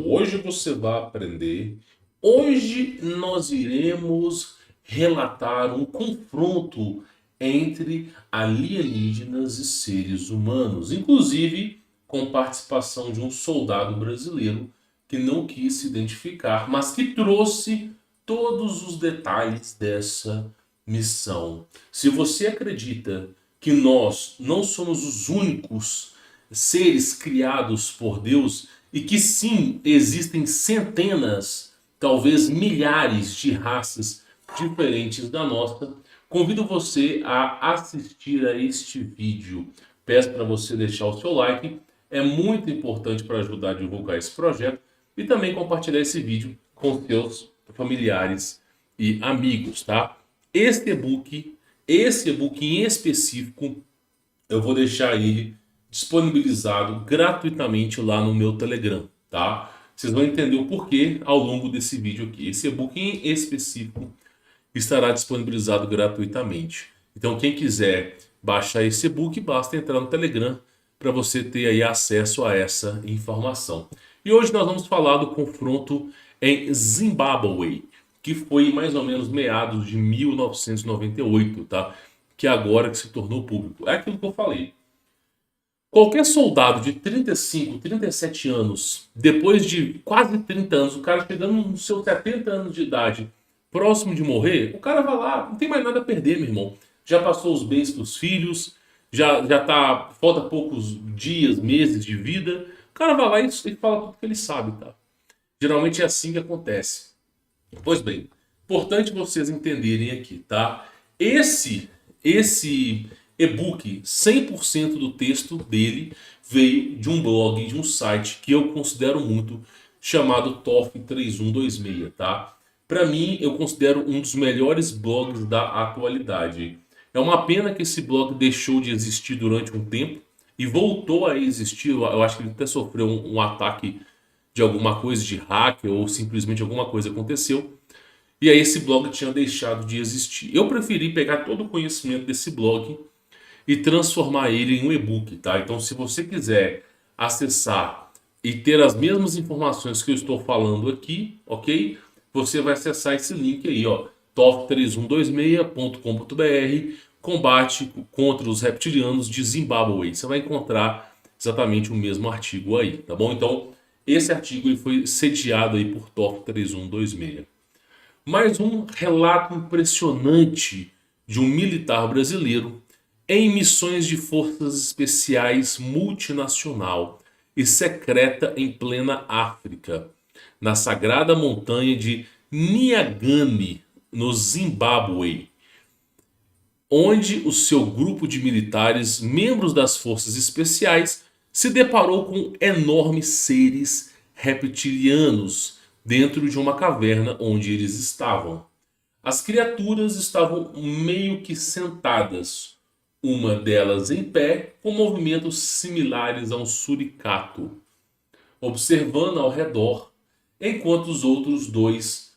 Hoje você vai aprender. Hoje nós iremos relatar um confronto entre alienígenas e seres humanos, inclusive com participação de um soldado brasileiro que não quis se identificar, mas que trouxe todos os detalhes dessa missão. Se você acredita que nós não somos os únicos seres criados por Deus e que sim existem centenas, talvez milhares de raças diferentes da nossa, convido você a assistir a este vídeo. Peço para você deixar o seu like, é muito importante para ajudar a divulgar esse projeto e também compartilhar esse vídeo com seus familiares e amigos, tá? Esse e-book em específico, eu vou deixar ele disponibilizado gratuitamente lá no meu Telegram, tá? Vocês vão entender o porquê ao longo desse vídeo aqui. Esse e-book em específico estará disponibilizado gratuitamente. Então, quem quiser baixar esse e-book, basta entrar no Telegram para você ter aí acesso a essa informação. E hoje nós vamos falar do confronto em Zimbábue, que foi mais ou menos meados de 1998, tá? Que agora que se tornou público. É aquilo que eu falei. Qualquer soldado de 35, 37 anos, depois de quase 30 anos, o cara chegando nos seus 70 anos de idade, próximo de morrer, o cara vai lá, não tem mais nada a perder, meu irmão. Já passou os bens para os filhos, já tá, falta poucos dias, meses de vida. O cara vai lá e fala tudo que ele sabe, tá? Geralmente é assim que acontece. Pois bem, importante vocês entenderem aqui, tá? Esse e-book, 100% do texto dele veio de um blog, de um site que eu considero muito, chamado TOF 3126, tá? Para mim, eu considero um dos melhores blogs da atualidade. É uma pena que esse blog deixou de existir durante um tempo e voltou a existir. Eu acho que ele até sofreu um ataque de alguma coisa de hacker ou simplesmente alguma coisa aconteceu. E aí esse blog tinha deixado de existir. Eu preferi pegar todo o conhecimento desse blog e transformar ele em um e-book, tá? Então, se você quiser acessar e ter as mesmas informações que eu estou falando aqui, ok? Você vai acessar esse link aí, ó, top3126.com.br, combate contra os reptilianos de Zimbábue. Você vai encontrar exatamente o mesmo artigo aí, tá bom? Então, esse artigo ele foi sediado aí por top3126. Mais um relato impressionante de um militar brasileiro em missões de forças especiais multinacional e secreta em plena África, na sagrada montanha de Nyagani, no Zimbábue, onde o seu grupo de militares, membros das forças especiais, se deparou com enormes seres reptilianos dentro de uma caverna onde eles estavam. As criaturas estavam meio que sentadas, uma delas em pé, com movimentos similares a um suricato, observando ao redor, enquanto os outros dois,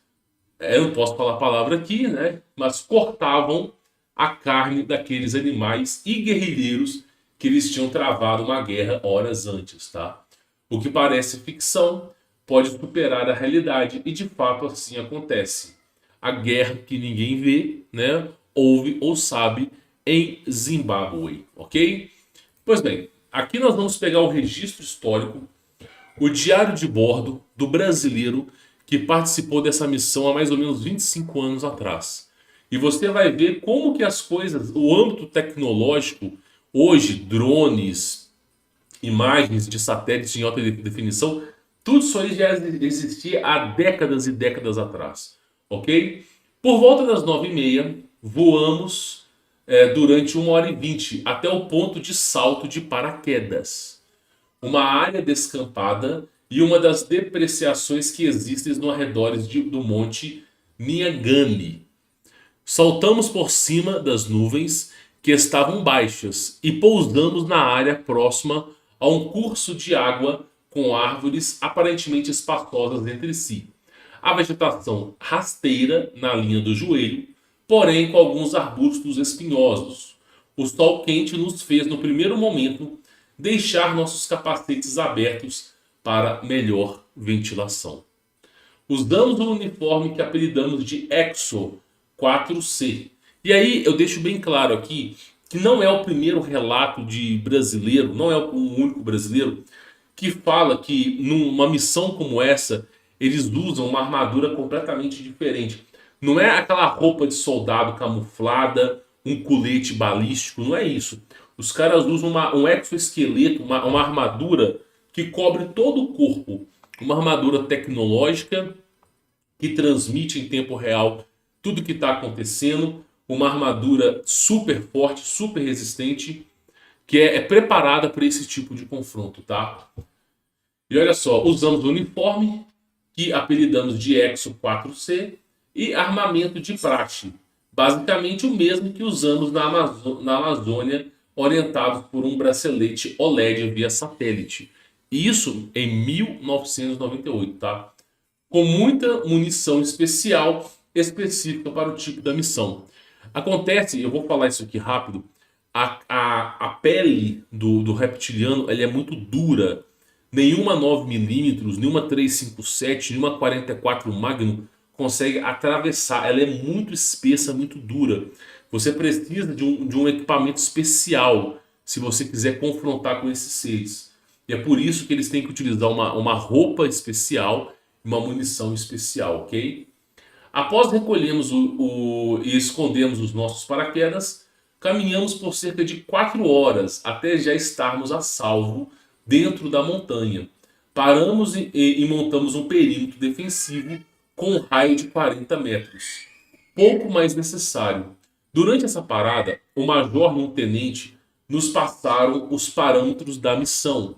eu não posso falar a palavra aqui, né? Mas cortavam a carne daqueles animais e guerrilheiros que eles tinham travado uma guerra horas antes, tá? O que parece ficção pode superar a realidade e de fato assim acontece. A guerra que ninguém vê, né, ouve ou sabe em Zimbábue, ok? Pois bem, aqui nós vamos pegar o registro histórico, o diário de bordo do brasileiro que participou dessa missão há mais ou menos 25 anos atrás. E você vai ver como que as coisas, o âmbito tecnológico, hoje, drones, imagens de satélites em alta definição, tudo isso aí já existia há décadas e décadas atrás, ok? Por volta das 9h30, voamos durante 1h20 até o ponto de salto de paraquedas. Uma área descampada e uma das depreciações que existem no arredores do monte Nyagani. Saltamos por cima das nuvens que estavam baixas e pousamos na área próxima a um curso de água com árvores aparentemente espaçosas entre si. A vegetação rasteira na linha do joelho, porém com alguns arbustos espinhosos. O sol quente nos fez, no primeiro momento, deixar nossos capacetes abertos para melhor ventilação. Usamos um uniforme que apelidamos de EXO 4C. E aí eu deixo bem claro aqui que não é o primeiro relato de brasileiro, não é o único brasileiro que fala que numa missão como essa eles usam uma armadura completamente diferente. Não é aquela roupa de soldado camuflada, um colete balístico, não é isso. Os caras usam um exoesqueleto, uma armadura que cobre todo o corpo. Uma armadura tecnológica que transmite em tempo real tudo que está acontecendo. Uma armadura super forte, super resistente, que é preparada para esse tipo de confronto, tá? E olha só, usamos o uniforme, que apelidamos de EXO 4C, e armamento de praxe. Basicamente o mesmo que usamos na Amazônia, orientados por um bracelete OLED via satélite. Isso em 1998, tá? Com muita munição especial específica para o tipo da missão. Acontece, eu vou falar isso aqui rápido, a pele do reptiliano ela é muito dura. Nenhuma 9mm, nenhuma 357, nenhuma 44 Magnum consegue atravessar. Ela é muito espessa, muito dura. Você precisa de um equipamento especial se você quiser confrontar com esses seres. E é por isso que eles têm que utilizar uma roupa especial e uma munição especial, ok? Após recolhermos e escondermos os nossos paraquedas, caminhamos por cerca de 4 horas até já estarmos a salvo dentro da montanha. Paramos e montamos um perímetro defensivo com um raio de 40 metros. Pouco mais necessário. Durante essa parada, o major e um tenente nos passaram os parâmetros da missão,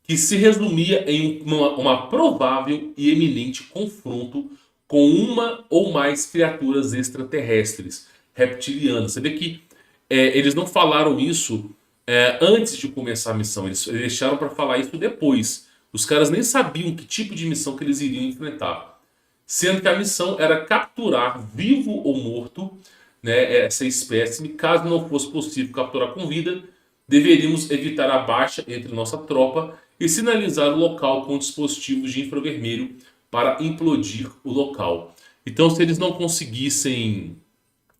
que se resumia em uma provável e eminente confronto com uma ou mais criaturas extraterrestres, reptilianas. Você vê que eles não falaram isso antes de começar a missão, eles deixaram para falar isso depois. Os caras nem sabiam que tipo de missão que eles iriam enfrentar. Sendo que a missão era capturar, vivo ou morto, né, essa espécime. Caso não fosse possível capturar com vida, deveríamos evitar a baixa entre nossa tropa e sinalizar o local com dispositivos de infravermelho para implodir o local. Então, se eles não conseguissem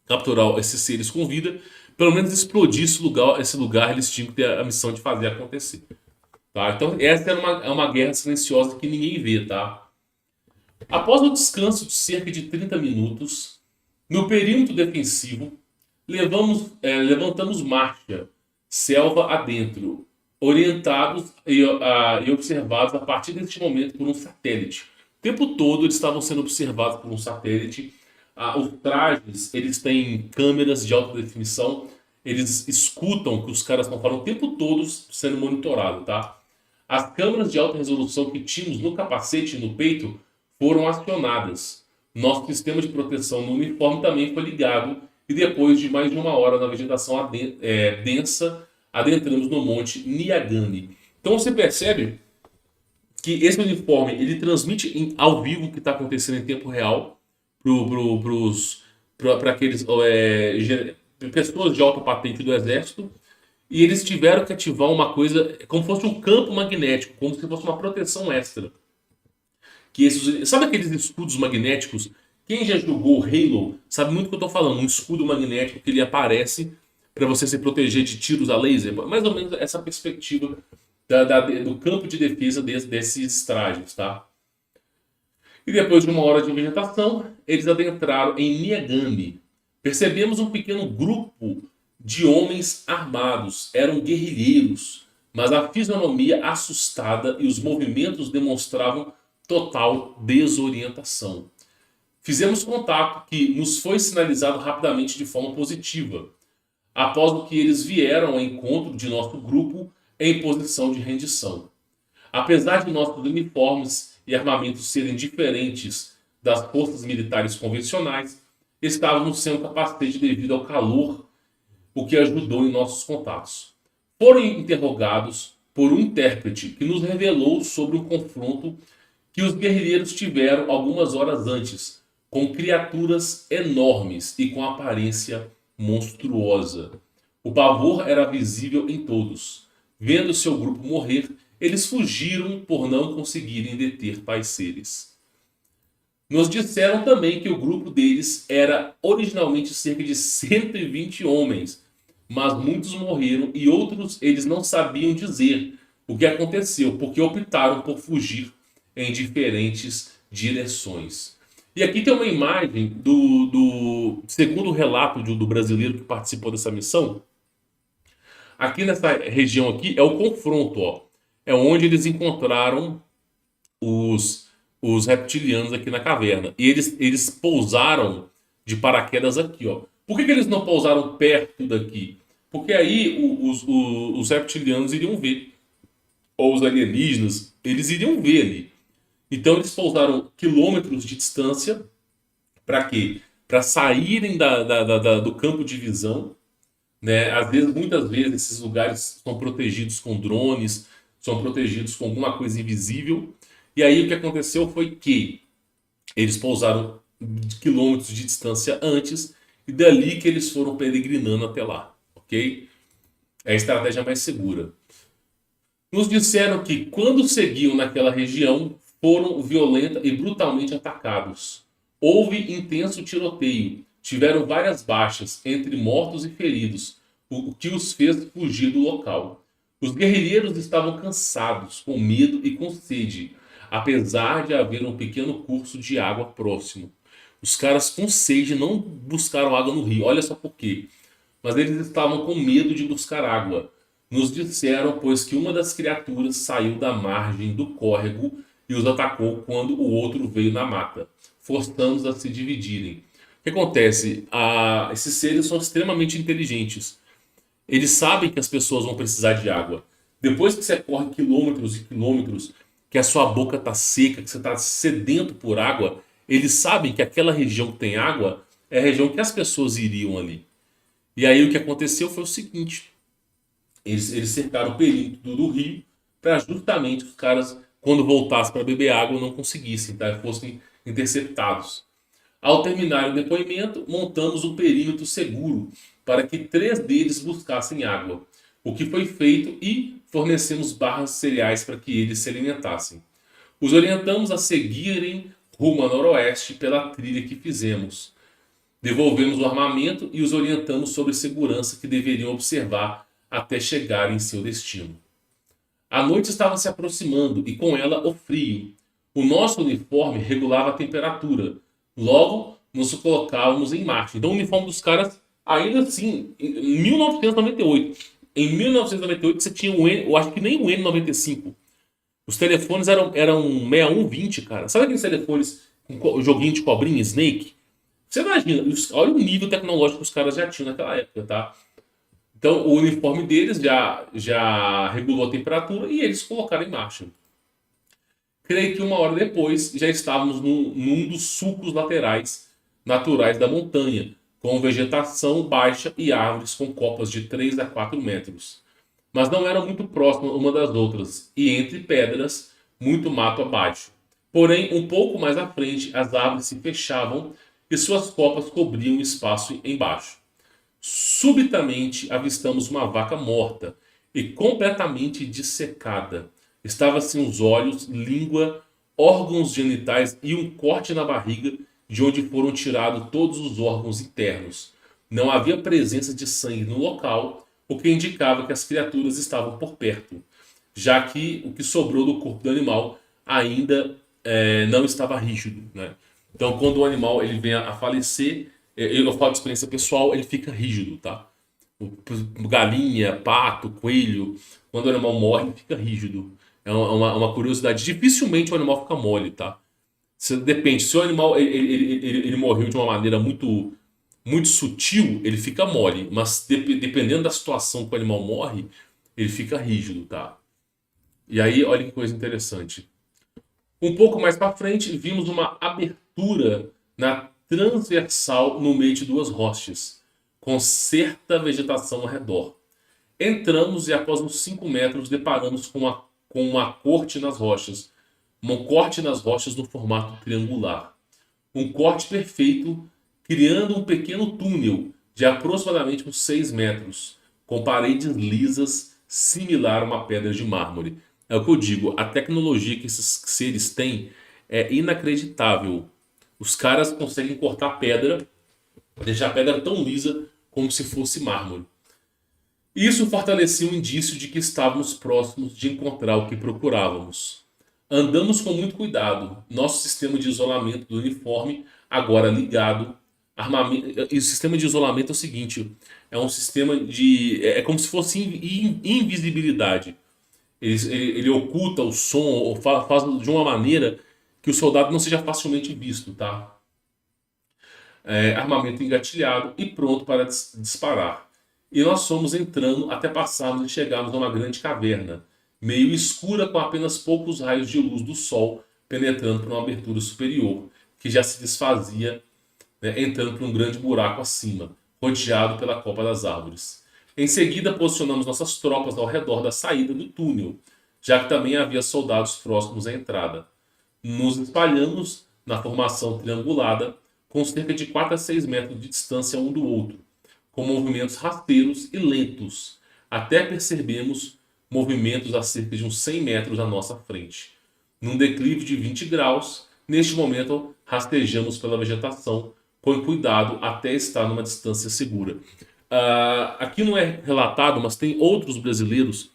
capturar esses seres com vida, pelo menos explodir esse lugar eles tinham que ter a missão de fazer acontecer. Tá? Então, essa é uma guerra silenciosa que ninguém vê, tá? Após o descanso de cerca de 30 minutos, no perímetro defensivo, levantamos marcha, selva adentro, orientados e observados a partir deste momento por um satélite. O tempo todo eles estavam sendo observados por um satélite. Os trajes, eles têm câmeras de alta definição, eles escutam o que os caras estão falando o tempo todo sendo monitorado, tá? As câmeras de alta resolução que tínhamos no capacete e no peito foram acionadas. Nosso sistema de proteção no uniforme também foi ligado e depois de mais de 1 hora na vegetação densa, adentramos no monte Nyagani. Então você percebe que esse uniforme ele transmite ao vivo o que está acontecendo em tempo real para aqueles pessoas de alta patente do exército, e eles tiveram que ativar uma coisa como se fosse um campo magnético, como se fosse uma proteção extra. Sabe aqueles escudos magnéticos? Quem já jogou Halo sabe muito o que eu estou falando. Um escudo magnético que ele aparece para você se proteger de tiros a laser. Mais ou menos essa perspectiva do campo de defesa desses trajes, tá? E depois de 1 hora de vegetação, eles adentraram em Nyagani. Percebemos um pequeno grupo de homens armados. Eram guerrilheiros, mas a fisionomia assustada e os movimentos demonstravam total desorientação. Fizemos contato que nos foi sinalizado rapidamente de forma positiva, após o que eles vieram ao encontro de nosso grupo em posição de rendição. Apesar de nossos uniformes e armamentos serem diferentes das forças militares convencionais, estávamos sem o capacete devido ao calor, o que ajudou em nossos contatos. Foram interrogados por um intérprete que nos revelou sobre um confronto que os guerrilheiros tiveram algumas horas antes, com criaturas enormes e com aparência monstruosa. O pavor era visível em todos. Vendo seu grupo morrer, eles fugiram por não conseguirem deter tais seres. Nos disseram também que o grupo deles era originalmente cerca de 120 homens, mas muitos morreram e outros eles não sabiam dizer o que aconteceu, porque optaram por fugir em diferentes direções. E aqui tem uma imagem do segundo relato do brasileiro que participou dessa missão. Aqui nessa região aqui é o confronto, ó. É onde eles encontraram os reptilianos aqui na caverna. E eles pousaram de paraquedas aqui, ó. Por que eles não pousaram perto daqui? Porque aí os reptilianos iriam ver. Ou os alienígenas, eles iriam ver ali. Então eles pousaram quilômetros de distância. Para quê? Para saírem do campo de visão. Né? Muitas vezes, esses lugares são protegidos com drones, são protegidos com alguma coisa invisível. E aí o que aconteceu foi que eles pousaram quilômetros de distância antes e dali que eles foram peregrinando até lá, ok? É a estratégia mais segura. Nos disseram que quando seguiam naquela região foram violenta e brutalmente atacados. Houve intenso tiroteio, tiveram várias baixas entre mortos e feridos, o que os fez fugir do local. Os guerrilheiros estavam cansados, com medo e com sede, apesar de haver um pequeno curso de água próximo. Os caras com sede não buscaram água no rio, olha só por quê. Mas eles estavam com medo de buscar água. Nos disseram, pois, que uma das criaturas saiu da margem do córrego e os atacou quando o outro veio na mata, forçando-os a se dividirem. O que acontece? Esses seres são extremamente inteligentes. Eles sabem que as pessoas vão precisar de água. Depois que você corre quilômetros e quilômetros, que a sua boca está seca, que você está sedento por água, eles sabem que aquela região que tem água é a região que as pessoas iriam ali. E aí o que aconteceu foi o seguinte. Eles cercaram o perímetro do rio para justamente os caras, quando voltassem para beber água, não conseguissem, tá? Fossem interceptados. Ao terminar o depoimento, montamos um perímetro seguro para que 3 deles buscassem água, o que foi feito e fornecemos barras de cereais para que eles se alimentassem. Os orientamos a seguirem rumo a noroeste pela trilha que fizemos. Devolvemos o armamento e os orientamos sobre segurança que deveriam observar até chegar em seu destino. A noite estava se aproximando e com ela o frio. O nosso uniforme regulava a temperatura. Logo, nos colocávamos em marcha. Então o uniforme dos caras, ainda assim, em 1998. Em 1998 você tinha o N, eu acho que nem o N95. Os telefones eram 6120, cara. Sabe aqueles telefones com joguinho de cobrinha, Snake? Você imagina, olha o nível tecnológico que os caras já tinham naquela época, tá? Então o uniforme deles já regulou a temperatura e eles colocaram em marcha. Creio que 1 hora depois já estávamos num dos sulcos laterais naturais da montanha, com vegetação baixa e árvores com copas de 3 a 4 metros. Mas não eram muito próximas uma das outras, e entre pedras, muito mato abaixo. Porém, um pouco mais à frente, as árvores se fechavam e suas copas cobriam o espaço embaixo. Subitamente avistamos uma vaca morta e completamente dissecada. Estava sem os olhos, língua, órgãos genitais e um corte na barriga de onde foram tirados todos os órgãos internos. Não havia presença de sangue no local, o que indicava que as criaturas estavam por perto, já que o que sobrou do corpo do animal ainda não estava rígido, né? Então, quando o animal ele vem a falecer, eu falo de experiência pessoal, ele fica rígido, tá? Galinha, pato, coelho, quando o animal morre, ele fica rígido. É uma curiosidade. Dificilmente o animal fica mole, tá? Depende. Se o animal ele morreu de uma maneira muito, muito sutil, ele fica mole. Mas dependendo da situação que o animal morre, ele fica rígido, tá? E aí, olha que coisa interessante. Um pouco mais para frente, vimos uma abertura na transversal no meio de 2 rochas, com certa vegetação ao redor. Entramos e após uns 5 metros deparamos com uma corte nas rochas. Um corte nas rochas no formato triangular. Um corte perfeito, criando um pequeno túnel de aproximadamente uns 6 metros, com paredes lisas, similar a uma pedra de mármore. É o que eu digo, a tecnologia que esses seres têm é inacreditável. Os caras conseguem cortar pedra, deixar a pedra tão lisa como se fosse mármore. Isso fortalecia o indício de que estávamos próximos de encontrar o que procurávamos. Andamos com muito cuidado. Nosso sistema de isolamento do uniforme, agora ligado. E o sistema de isolamento é o seguinte: é um sistema de. É como se fosse invisibilidade. Ele oculta o som, ou faz de uma maneira que o soldado não seja facilmente visto, tá? Armamento engatilhado e pronto para disparar. E nós fomos entrando até passarmos e chegarmos a uma grande caverna, meio escura com apenas poucos raios de luz do sol penetrando por uma abertura superior, que já se desfazia, né, entrando por um grande buraco acima, rodeado pela copa das árvores. Em seguida, posicionamos nossas tropas ao redor da saída do túnel, já que também havia soldados próximos à entrada. Nos espalhamos na formação triangulada, com cerca de 4 a 6 metros de distância um do outro, com movimentos rasteiros e lentos, até percebermos movimentos a cerca de uns 100 metros à nossa frente. Num declive de 20 graus, neste momento rastejamos pela vegetação, com cuidado até estar numa distância segura. Aqui não é relatado, mas tem outros brasileiros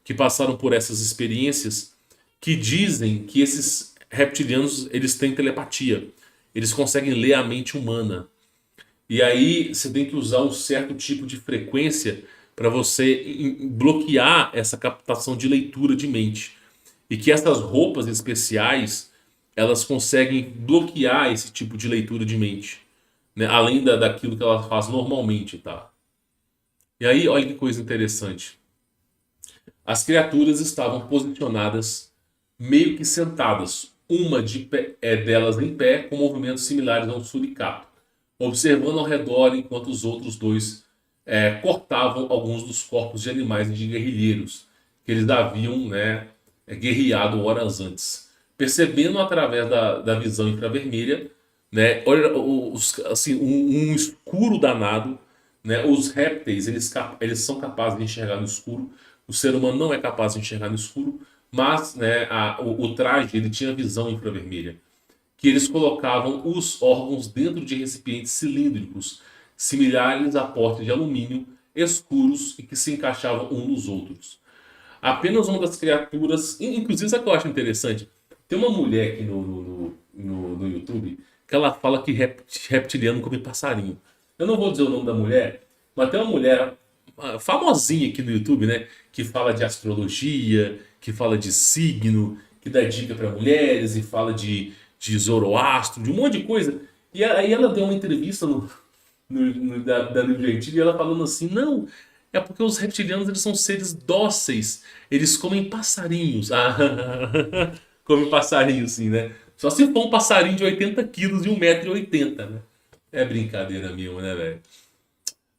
que passaram por essas experiências que dizem que esses reptilianos eles têm telepatia. Eles conseguem ler a mente humana. E aí você tem que usar um certo tipo de frequência para você bloquear essa captação de leitura de mente. E que essas roupas especiais, elas conseguem bloquear esse tipo de leitura de mente, né? Além daquilo que ela faz normalmente, tá? E aí, olha que coisa interessante. As criaturas estavam posicionadas meio que sentadas, uma delas em pé, com movimentos similares a um suricato, observando ao redor enquanto os outros dois cortavam alguns dos corpos de animais e de guerrilheiros que eles haviam, né, guerreado horas antes. Percebendo através da visão infravermelha, né, olha, assim, um escuro danado, né, os répteis eles são capazes de enxergar no escuro. O ser humano não é capaz de enxergar no escuro, mas, né, o traje ele tinha visão infravermelha, que eles colocavam os órgãos dentro de recipientes cilíndricos, similares a portas de alumínio, escuros e que se encaixavam uns nos outros. Apenas uma das criaturas, inclusive, sabe o que eu acho interessante? Tem uma mulher aqui no YouTube que ela fala que reptiliano come passarinho. Eu não vou dizer o nome da mulher, mas tem uma mulher famosinha aqui no YouTube, né? Que fala de astrologia, que fala de signo, que dá dica para mulheres e fala de Zoroastro, de um monte de coisa. E aí ela deu uma entrevista da Danilo Gentili e ela falando assim, não, é porque os reptilianos eles são seres dóceis, eles comem passarinhos. Ah, come passarinho sim, né? Só se for um passarinho de 80 quilos e 1,80 m, né? É brincadeira mesmo, né, velho?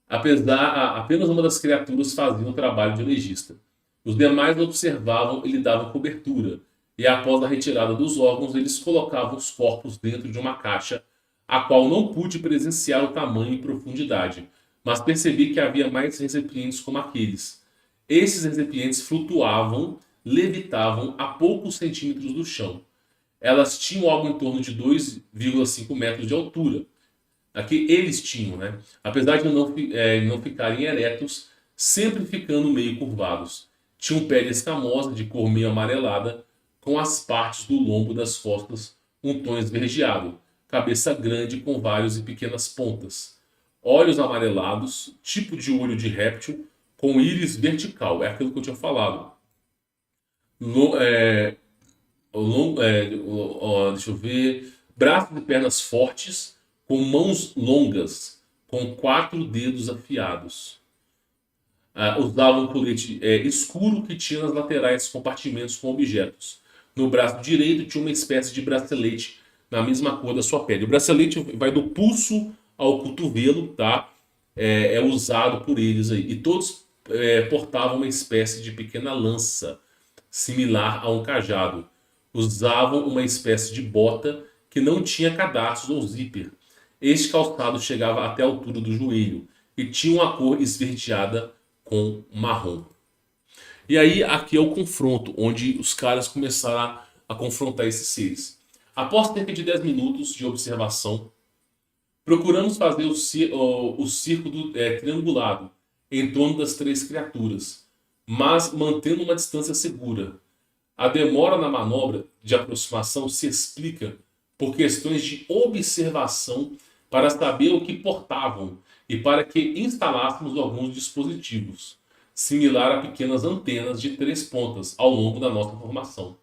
Apenas uma das criaturas fazia o trabalho de legista. Os demais observavam e lhe davam cobertura, e após a retirada dos órgãos, eles colocavam os corpos dentro de uma caixa, a qual não pude presenciar o tamanho e profundidade, mas percebi que havia mais recipientes como aqueles. Esses recipientes flutuavam, levitavam a poucos centímetros do chão. Elas tinham algo em torno de 2,5 metros de altura. Aqui eles tinham, né? Apesar de não ficarem eretos, sempre ficando meio curvados. Tinham pele escamosa, de cor meio amarelada, com as partes do lombo das costas um tom esverdeado, cabeça grande com vários e pequenas pontas, olhos amarelados, tipo de olho de réptil, com íris vertical, é aquilo que eu tinha falado. Lo- é, Deixa eu ver. Braços e pernas fortes, com mãos longas, com 4 dedos afiados. Usava um colete escuro que tinha nas laterais compartimentos com objetos. No braço direito tinha uma espécie de bracelete na mesma cor da sua pele. O bracelete vai do pulso ao cotovelo, tá? É usado por eles aí. E todos portavam uma espécie de pequena lança, similar a um cajado. Usavam uma espécie de bota que não tinha cadarços ou zíper. Este calçado chegava até a altura do joelho e tinha uma cor esverdeada com marrom. E aí aqui é o confronto, onde os caras começaram a confrontar esses seres. Após cerca de 10 minutos de observação, procuramos fazer o círculo triangulado em torno das três criaturas, mas mantendo uma distância segura. A demora na manobra de aproximação se explica por questões de observação para saber o que portavam e para que instalássemos alguns dispositivos, similar a pequenas antenas de 3 pontas ao longo da nossa formação.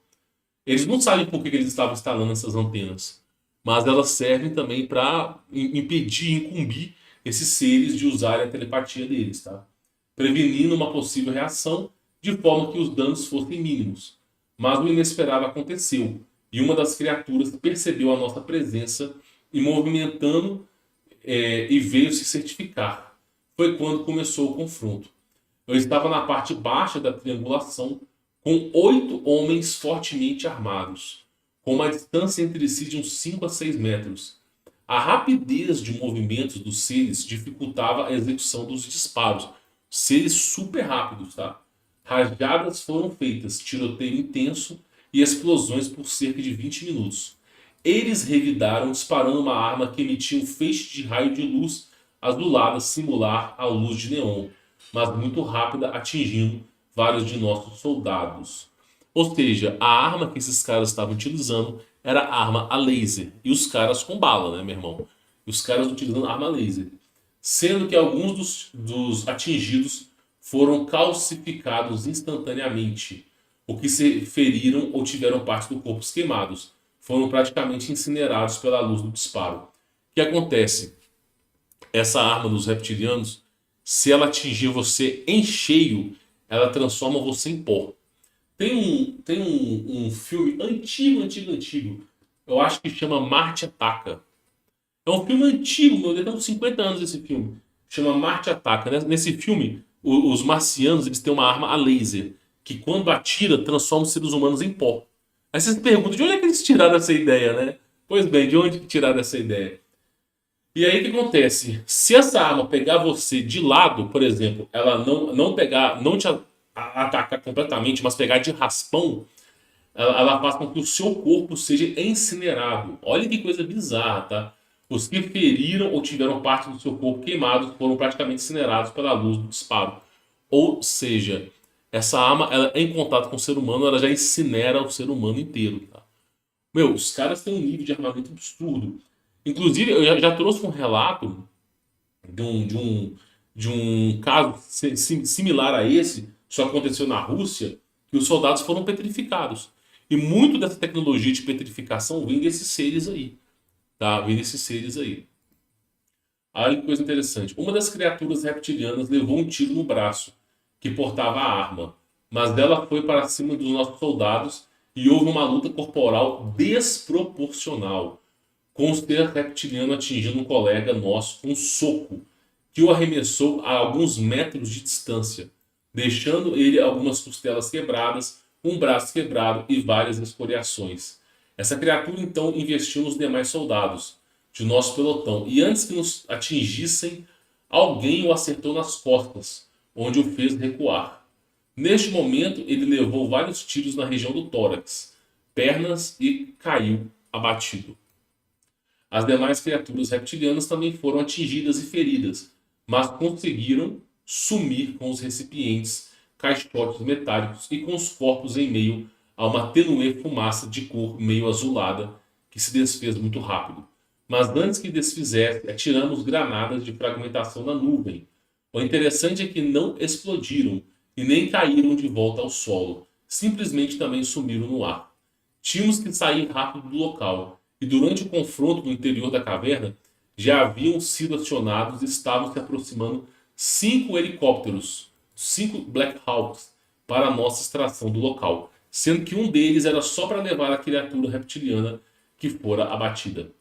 Eles não sabem por que eles estavam instalando essas antenas, mas elas servem também para impedir, incumbir esses seres de usarem a telepatia deles, tá? Prevenindo uma possível reação de forma que os danos fossem mínimos. Mas o inesperado aconteceu e uma das criaturas percebeu a nossa presença e movimentando e veio se certificar. Foi quando começou o confronto. Eu estava na parte baixa da triangulação com 8 homens fortemente armados, com uma distância entre si de uns 5 a 6 metros. A rapidez de movimentos dos seres dificultava a execução dos disparos. Seres super rápidos, tá? Rajadas foram feitas, tiroteio intenso e explosões por cerca de 20 minutos. Eles revidaram disparando uma arma que emitia um feixe de raio de luz azulada similar à luz de neon, mas muito rápida, atingindo vários de nossos soldados. Ou seja, a arma que esses caras estavam utilizando era arma a laser. E os caras com bala, né, meu irmão? E os caras utilizando arma laser. Sendo que alguns dos atingidos foram calcificados instantaneamente. O que se feriram ou tiveram parte do corpo queimados. Foram praticamente incinerados pela luz do disparo. O que acontece? Essa arma dos reptilianos, se ela atingir você em cheio, ela transforma você em pó. Tem um filme antigo. Eu acho que chama Marte Ataca. É um filme antigo, meu Deus, tem uns 50 anos esse filme. Chama Marte Ataca. Nesse filme, os marcianos eles têm uma arma a laser, que quando atira, transforma os seres humanos em pó. Aí você se pergunta, de onde é que eles tiraram essa ideia, né? Pois bem, de onde que tiraram essa ideia? E aí o que acontece? Se essa arma pegar você de lado, por exemplo, ela não te atacar completamente, mas pegar de raspão, ela faz com que o seu corpo seja incinerado. Olha que coisa bizarra, tá? Os que feriram ou tiveram parte do seu corpo queimados foram praticamente incinerados pela luz do disparo. Ou seja, essa arma, ela, em contato com o ser humano, ela já incinera o ser humano inteiro, tá? Meu, os caras têm um nível de armamento absurdo. Inclusive, eu já trouxe um relato de um caso similar a esse, só aconteceu na Rússia, que os soldados foram petrificados. E muito dessa tecnologia de petrificação vem desses seres aí. Tá? Vem desses seres aí. Olha que coisa interessante. Uma das criaturas reptilianas levou um tiro no braço, que portava a arma. Mas dela foi para cima dos nossos soldados e houve uma luta corporal desproporcional, com o ser reptiliano atingindo um colega nosso com um soco, que o arremessou a alguns metros de distância, deixando ele algumas costelas quebradas, um braço quebrado e várias escoriações. Essa criatura então investiu nos demais soldados de nosso pelotão e antes que nos atingissem, alguém o acertou nas costas, onde o fez recuar. Neste momento, ele levou vários tiros na região do tórax, pernas e caiu abatido. As demais criaturas reptilianas também foram atingidas e feridas, mas conseguiram sumir com os recipientes, caixotes metálicos e com os corpos em meio a uma tênue fumaça de cor meio azulada que se desfez muito rápido. Mas antes que desfizesse, atiramos granadas de fragmentação na nuvem. O interessante é que não explodiram e nem caíram de volta ao solo, simplesmente também sumiram no ar. Tínhamos que sair rápido do local, e durante o confronto no interior da caverna, já haviam sido acionados e estavam se aproximando 5 helicópteros, 5 Black Hawks, para a nossa extração do local, sendo que um deles era só para levar a criatura reptiliana que fora abatida.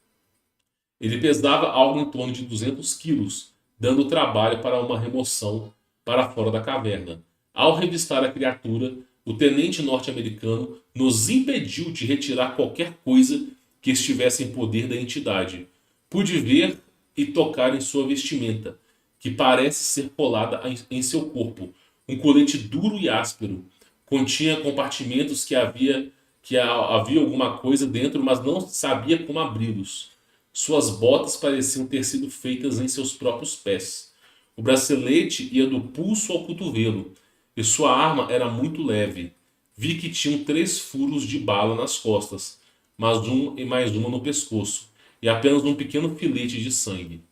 Ele pesava algo em torno de 200 quilos, dando trabalho para uma remoção para fora da caverna. Ao revistar a criatura, o tenente norte-americano nos impediu de retirar qualquer coisa que estivesse em poder da entidade. Pude ver e tocar em sua vestimenta, que parece ser colada em seu corpo, um colete duro e áspero. Continha compartimentos havia alguma coisa dentro, mas não sabia como abri-los. Suas botas pareciam ter sido feitas em seus próprios pés. O bracelete ia do pulso ao cotovelo, e sua arma era muito leve. Vi que tinham 3 furos de bala nas costas, mas um e mais uma no pescoço, e apenas um pequeno filete de sangue.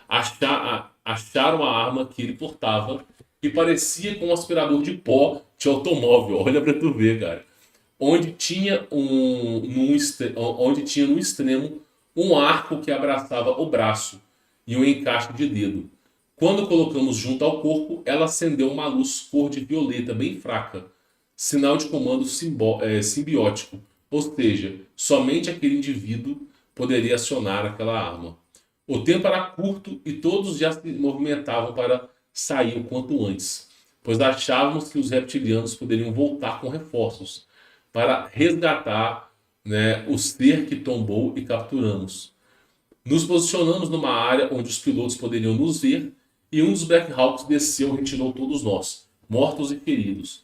Acharam a arma que ele portava, que parecia com um aspirador de pó de automóvel. Olha pra tu ver, cara. Onde tinha no extremo um arco que abraçava o braço e um encaixe de dedo. Quando colocamos junto ao corpo, ela acendeu uma luz cor de violeta bem fraca, sinal de comando simbiótico, ou seja, somente aquele indivíduo poderia acionar aquela arma. O tempo era curto e todos já se movimentavam para sair o quanto antes, pois achávamos que os reptilianos poderiam voltar com reforços para resgatar, né, o ser que tombou e capturamos. Nos posicionamos numa área onde os pilotos poderiam nos ver e um dos Black Hawks desceu e retirou todos nós, mortos e feridos.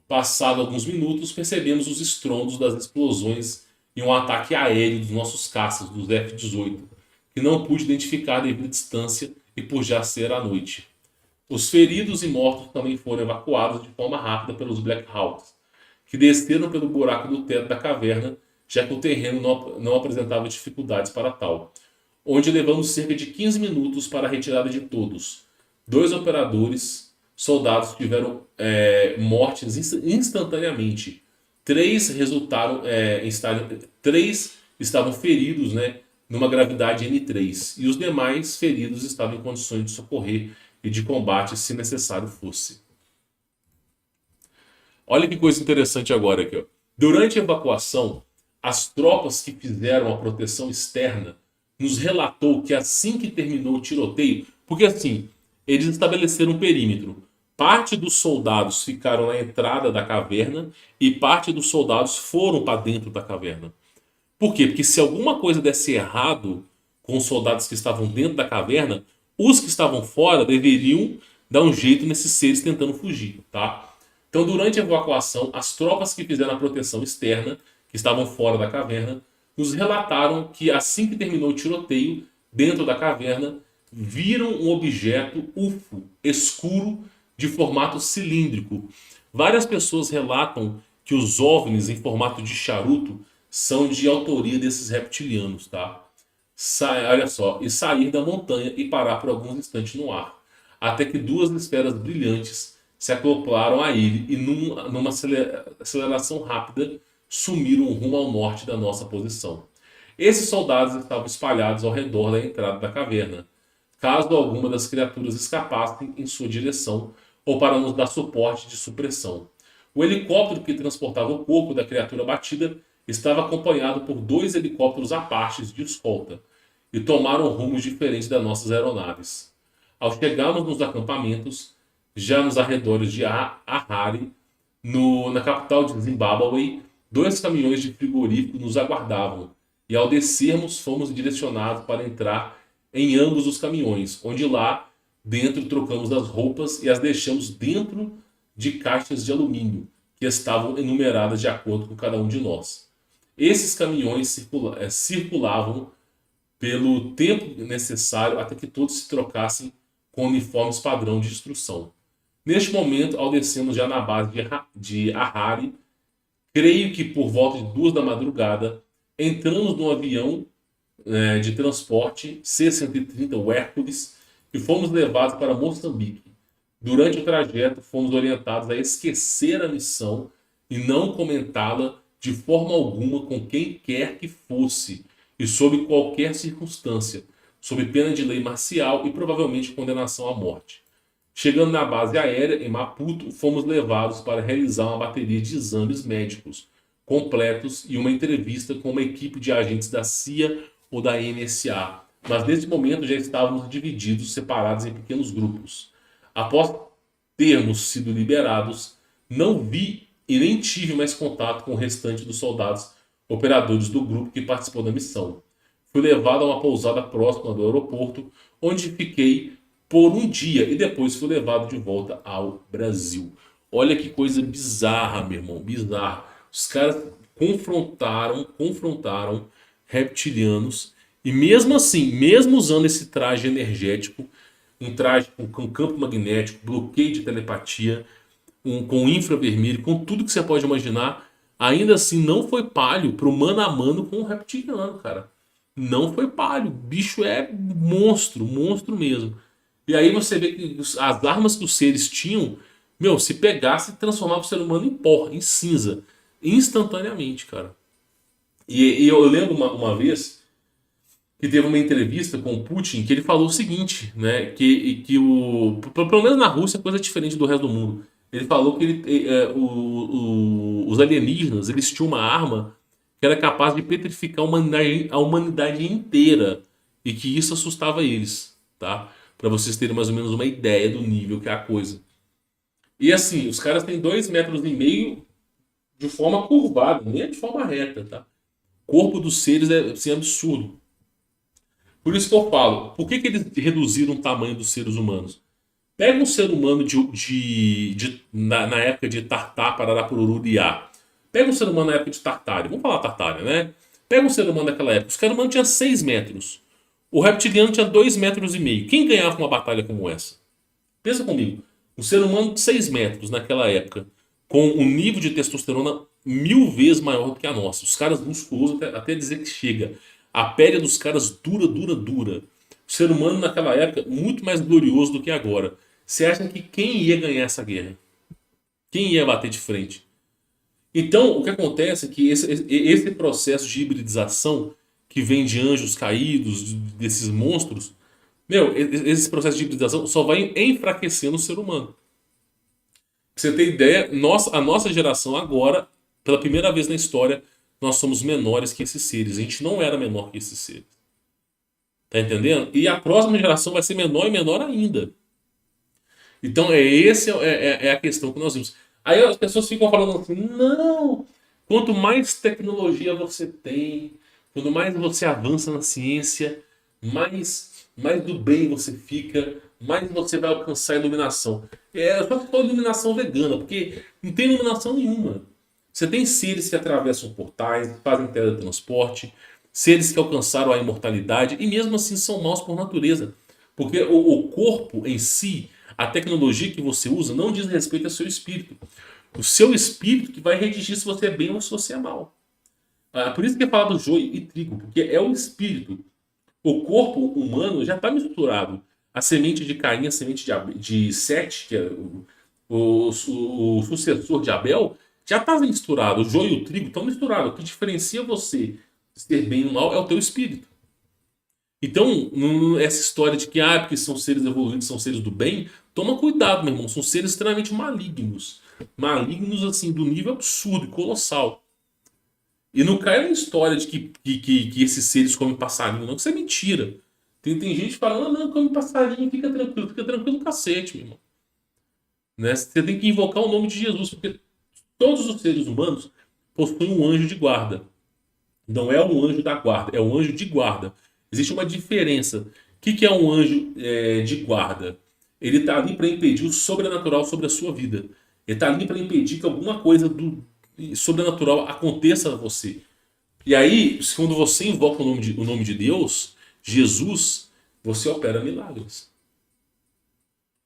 Passado alguns minutos, percebemos os estrondos das explosões e um ataque aéreo dos nossos caças, dos F-18, que não pude identificar devido à distância e por já ser à noite. Os feridos e mortos também foram evacuados de forma rápida pelos Black Hawks, que desceram pelo buraco do teto da caverna, já que o terreno não apresentava dificuldades para tal, onde levamos cerca de 15 minutos para a retirada de todos. 2 operadores, soldados tiveram mortes instantaneamente. 3 estavam feridos, né, numa gravidade N3, e os demais feridos estavam em condições de socorrer e de combate se necessário fosse. Olha que coisa interessante agora aqui, ó. Durante a evacuação, as tropas que fizeram a proteção externa nos relatou que assim que terminou o tiroteio, porque assim, eles estabeleceram um perímetro. Parte dos soldados ficaram na entrada da caverna e parte dos soldados foram para dentro da caverna. Por quê? Porque se alguma coisa desse errado com os soldados que estavam dentro da caverna, os que estavam fora deveriam dar um jeito nesses seres tentando fugir, tá? Então, durante a evacuação, as tropas que fizeram a proteção externa, que estavam fora da caverna, nos relataram que assim que terminou o tiroteio, dentro da caverna, viram um objeto UFO escuro de formato cilíndrico. Várias pessoas relatam que os OVNIs em formato de charuto são de autoria desses reptilianos, tá? Olha só, e sair da montanha e parar por alguns instantes no ar, até que 2 esferas brilhantes se acoplaram a ele e numa aceleração rápida sumiram rumo ao norte da nossa posição. Esses soldados estavam espalhados ao redor da entrada da caverna, caso alguma das criaturas escapassem em sua direção ou para nos dar suporte de supressão. O helicóptero que transportava o corpo da criatura batida estava acompanhado por 2 helicópteros Apaches de escolta e tomaram rumos diferentes das nossas aeronaves. Ao chegarmos nos acampamentos, já nos arredores de Harare, na capital de Zimbábue, 2 caminhões de frigorífico nos aguardavam, e ao descermos fomos direcionados para entrar em ambos os caminhões, onde lá dentro trocamos as roupas e as deixamos dentro de caixas de alumínio, que estavam enumeradas de acordo com cada um de nós. Esses caminhões circulavam pelo tempo necessário até que todos se trocassem com uniformes padrão de instrução. Neste momento, ao descermos já na base de Harare, creio que por volta de 2 da madrugada, entramos num avião de transporte C-130 o Hércules e fomos levados para Moçambique. Durante o trajeto, fomos orientados a esquecer a missão e não comentá-la de forma alguma com quem quer que fosse e sob qualquer circunstância, sob pena de lei marcial e provavelmente condenação à morte. Chegando na base aérea, em Maputo, fomos levados para realizar uma bateria de exames médicos completos e uma entrevista com uma equipe de agentes da CIA ou da NSA. Mas nesse momento já estávamos divididos, separados em pequenos grupos. Após termos sido liberados, não vi e nem tive mais contato com o restante dos soldados operadores do grupo que participou da missão. Fui levado a uma pousada próxima do aeroporto, onde fiquei por um dia e depois fui levado de volta ao Brasil. Olha que coisa bizarra, meu irmão, bizarra. Os caras confrontaram reptilianos e mesmo assim, mesmo usando esse traje energético, um traje com campo magnético, bloqueio de telepatia, com infravermelho, com tudo que você pode imaginar, ainda assim não foi palho pro mano a mano com o reptiliano, cara. Não foi palho. O bicho é monstro, monstro mesmo. E aí você vê que as armas que os seres tinham, meu, se pegasse, transformava o ser humano em pó, em cinza. Instantaneamente, cara. E eu lembro uma vez que teve uma entrevista com o Putin que ele falou o seguinte, né? Que pelo menos na Rússia é coisa diferente do resto do mundo. Ele falou que os alienígenas eles tinham uma arma que era capaz de petrificar a humanidade inteira e que isso assustava eles, tá? Para vocês terem mais ou menos uma ideia do nível que é a coisa. E assim, os caras têm 2,5 metros de forma curvada, nem é de forma reta, tá? O corpo dos seres é assim, absurdo. Por isso que eu falo, por que eles reduziram o tamanho dos seres humanos? Pega um ser humano na época de Tartar, Parará, Purururiá. Pega um ser humano na época de Tartária. Vamos falar Tartária, né? Pega um ser humano daquela época. O ser humano tinha 6 metros. O reptiliano tinha 2,5 metros. Quem ganhava uma batalha como essa? Pensa comigo. Um ser humano de 6 metros naquela época, com um nível de testosterona 1000 vezes maior do que a nossa. Os caras musculosos até dizer que chega. A pele dos caras dura, dura, dura. O ser humano naquela época muito mais glorioso do que agora. Você acha que quem ia ganhar essa guerra? Quem ia bater de frente? Então, o que acontece é que esse processo de hibridização que vem de anjos caídos, desses monstros, meu, esse processo de hibridização só vai enfraquecendo o ser humano. Pra você ter ideia, a nossa geração agora, pela primeira vez na história, nós somos menores que esses seres. A gente não era menor que esses seres. Tá entendendo? E a próxima geração vai ser menor e menor ainda. Então é a questão que nós vimos. Aí as pessoas ficam falando assim, não, quanto mais tecnologia você tem, quanto mais você avança na ciência, mais do bem você fica, mais você vai alcançar a iluminação. Só que for iluminação vegana, porque não tem iluminação nenhuma. Você tem seres que atravessam portais, fazem teletransporte, seres que alcançaram a imortalidade e mesmo assim são maus por natureza. Porque o corpo em si, a tecnologia que você usa, não diz respeito ao seu espírito. O seu espírito que vai redigir se você é bem ou se você é mal. Por isso que é falado joio e trigo, porque é o espírito. O corpo humano já está misturado. A semente de Caim, a semente de Sete, que é o sucessor de Abel, já está misturado. O joio e o trigo estão misturados. O que diferencia você de ser bem ou mal é o teu espírito. Então, essa história de que porque são seres evoluídos, são seres do bem, toma cuidado, meu irmão. São seres extremamente malignos. Malignos, assim, do nível absurdo e colossal. E não cai na história de que esses seres comem passarinho, não, que isso é mentira. Tem gente falando, não, come passarinho, fica tranquilo, cacete, meu irmão. Né? Você tem que invocar o nome de Jesus, porque todos os seres humanos possuem um anjo de guarda. Não é um anjo da guarda, é um anjo de guarda. Existe uma diferença. O que é um anjo de guarda? Ele está ali para impedir o sobrenatural sobre a sua vida. Ele está ali para impedir que alguma coisa do sobrenatural aconteça a você. E aí, quando você invoca o nome de Deus, Jesus, você opera milagres.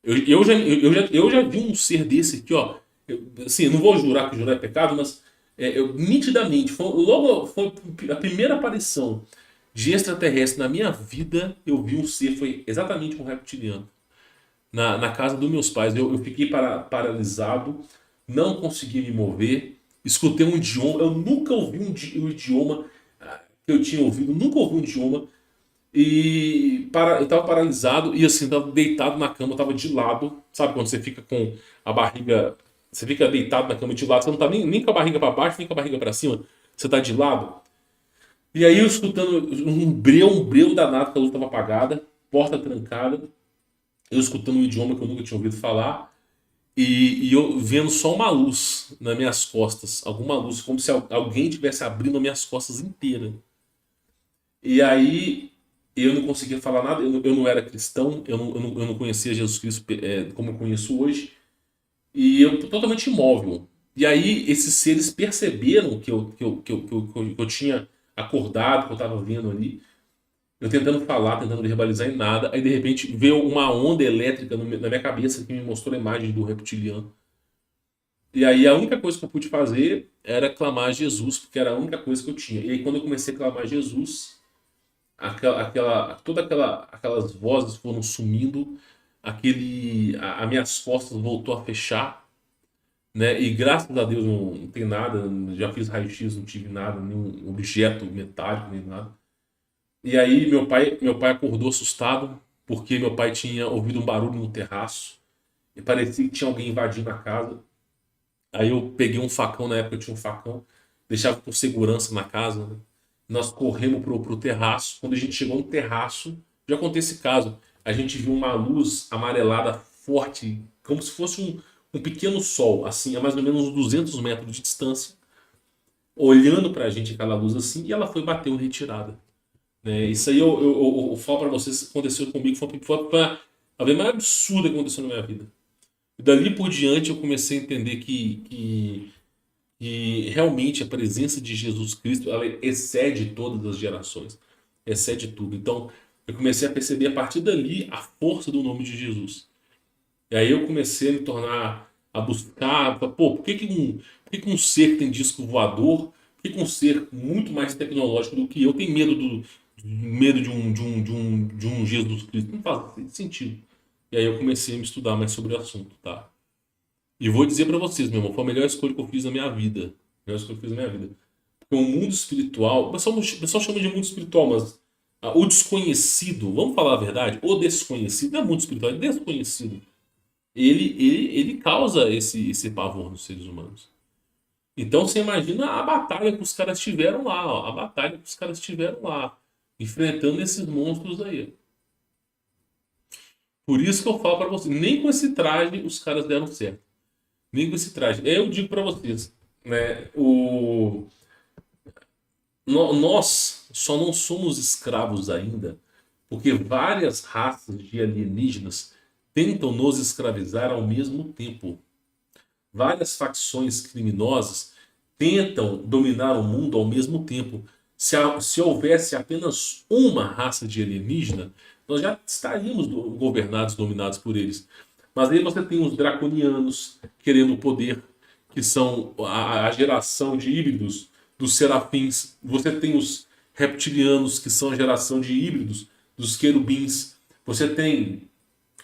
Eu já vi um ser desse aqui, ó. Assim, não vou jurar que jurar é pecado, mas nitidamente, foi a primeira aparição de extraterrestre na minha vida. Eu vi um ser, foi exatamente um reptiliano. Na casa dos meus pais, eu fiquei paralisado, não consegui me mover, escutei um idioma, eu nunca ouvi um idioma que eu tinha ouvido, nunca ouvi um idioma. Eu tava paralisado e assim, tava deitado na cama, eu tava de lado. Sabe quando você fica com a barriga. Você fica deitado na cama de lado, você não tá nem com a barriga para baixo, nem com a barriga para cima, você tá de lado. E aí eu escutando um breu danado, que a luz tava apagada, porta trancada, eu escutando um idioma que eu nunca tinha ouvido falar, e eu vendo só uma luz nas minhas costas, alguma luz, como se alguém tivesse abrindo as minhas costas inteiras. E aí eu não conseguia falar nada, eu não era cristão, eu não conhecia Jesus Cristo como eu conheço hoje. E eu totalmente imóvel. E aí esses seres perceberam que eu tinha acordado, que eu estava vendo ali. Eu tentando falar, tentando verbalizar em nada. Aí de repente veio uma onda elétrica na minha cabeça que me mostrou a imagem do reptiliano. E aí a única coisa que eu pude fazer era clamar a Jesus, porque era a única coisa que eu tinha. E aí quando eu comecei a clamar a Jesus, aquelas vozes foram sumindo, as minhas costas voltou a fechar, né? E graças a Deus não tem nada, já fiz raio-x, não tive nada, nenhum objeto metálico, nem nada. E aí meu pai acordou assustado, porque meu pai tinha ouvido um barulho no terraço, e parecia que tinha alguém invadindo a casa. Aí eu peguei um facão, na época eu tinha um facão, deixava por segurança na casa, né? Nós corremos pro terraço. Quando a gente chegou no terraço, já contei esse caso. A gente viu uma luz amarelada forte, como se fosse um pequeno sol, assim, a mais ou menos uns 200 metros de distância, olhando pra gente aquela luz assim, e ela foi bater em retirada. Né? Isso aí eu falo pra vocês, aconteceu comigo, foi a vez mais absurda que aconteceu na minha vida. E dali por diante eu comecei a entender que realmente a presença de Jesus Cristo ela excede todas as gerações, excede tudo. Então eu comecei a perceber a partir dali a força do nome de Jesus. E aí eu comecei a me tornar, a buscar, pô, por que que um ser que tem disco voador, por que que um ser muito mais tecnológico do que eu tem medo de um Jesus Cristo? Não faz sentido. E aí eu comecei a me estudar mais sobre o assunto, tá? E vou dizer pra vocês, meu irmão, foi a melhor escolha que eu fiz na minha vida. A melhor escolha que eu fiz na minha vida. Porque o mundo espiritual, o pessoal chama de mundo espiritual, mas o desconhecido, vamos falar a verdade, o desconhecido, não é mundo espiritual, é desconhecido. Ele causa esse pavor nos seres humanos. Então você imagina a batalha que os caras tiveram lá, ó, a batalha que os caras tiveram lá, enfrentando esses monstros aí. Por isso que eu falo pra vocês, nem com esse traje os caras deram certo. Nem com esse traje. Eu digo pra vocês, né, nós só não somos escravos ainda porque várias raças de alienígenas tentam nos escravizar ao mesmo tempo. Várias facções criminosas tentam dominar o mundo ao mesmo tempo. Se houvesse apenas uma raça de alienígena, nós já estaríamos governados, dominados por eles. Mas aí você tem os draconianos querendo o poder, que são a geração de híbridos dos serafins. Você tem os reptilianos, que são a geração de híbridos dos querubins. Você tem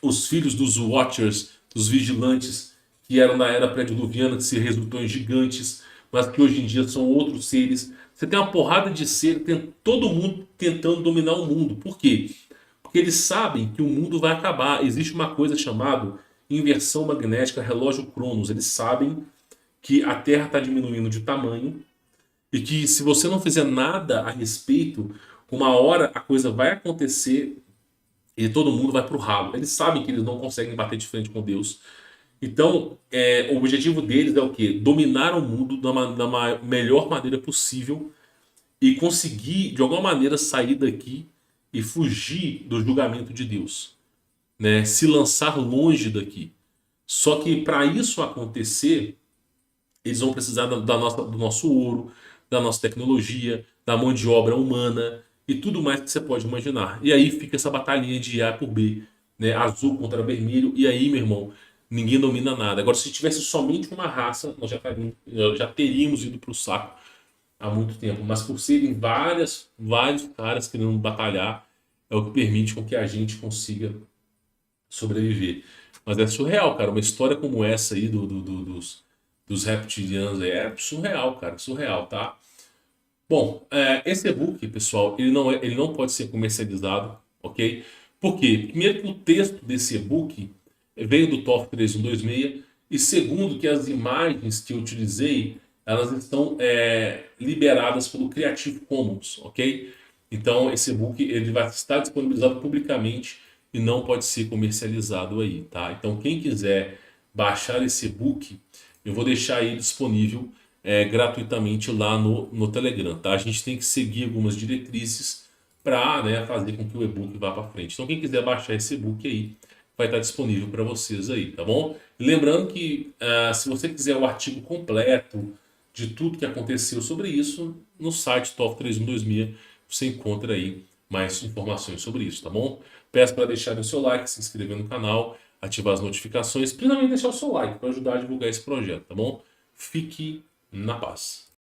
os filhos dos Watchers, dos vigilantes, que eram na era pré-diluviana, que se resultou em gigantes, mas que hoje em dia são outros seres. Você tem uma porrada de seres, tem todo mundo tentando dominar o mundo. Por quê? Porque eles sabem que o mundo vai acabar. Existe uma coisa chamada inversão magnética relógio Cronos. Eles sabem que a Terra está diminuindo de tamanho e que se você não fizer nada a respeito, uma hora a coisa vai acontecer e todo mundo vai para o ralo. Eles sabem que eles não conseguem bater de frente com Deus. Então, o objetivo deles é o quê? Dominar o mundo da melhor maneira possível e conseguir, de alguma maneira, sair daqui e fugir do julgamento de Deus. Né? Se lançar longe daqui. Só que para isso acontecer, eles vão precisar do nosso ouro, da nossa tecnologia, da mão de obra humana e tudo mais que você pode imaginar. E aí fica essa batalhinha de A por B, né? Azul contra vermelho. E aí, meu irmão, ninguém domina nada. Agora, se tivesse somente uma raça, nós já teríamos ido para o saco há muito tempo. Mas por serem vários caras querendo batalhar, é o que permite com que a gente consiga sobreviver. Mas é surreal, cara. Uma história como essa aí dos reptilianos é surreal, cara. Surreal, tá? Bom, esse e-book, pessoal, ele não pode ser comercializado, ok? Por quê? Primeiro que o texto desse e-book veio do TOEFL 3126 e segundo que as imagens que eu utilizei, elas estão liberadas pelo Creative Commons, ok? Então esse e-book ele vai estar disponibilizado publicamente e não pode ser comercializado aí, tá? Então quem quiser baixar esse e-book, eu vou deixar aí disponível gratuitamente lá no Telegram, tá? A gente tem que seguir algumas diretrizes para, né, fazer com que o e-book vá para frente. Então quem quiser baixar esse e-book aí, vai estar disponível para vocês aí, tá bom? E lembrando que se você quiser o artigo completo de tudo que aconteceu sobre isso, no site TOEFL 3126 você encontra aí mais informações sobre isso, tá bom? Peço para deixar o seu like, se inscrever no canal, ativar as notificações, principalmente deixar o seu like para ajudar a divulgar esse projeto, tá bom? Fique na paz.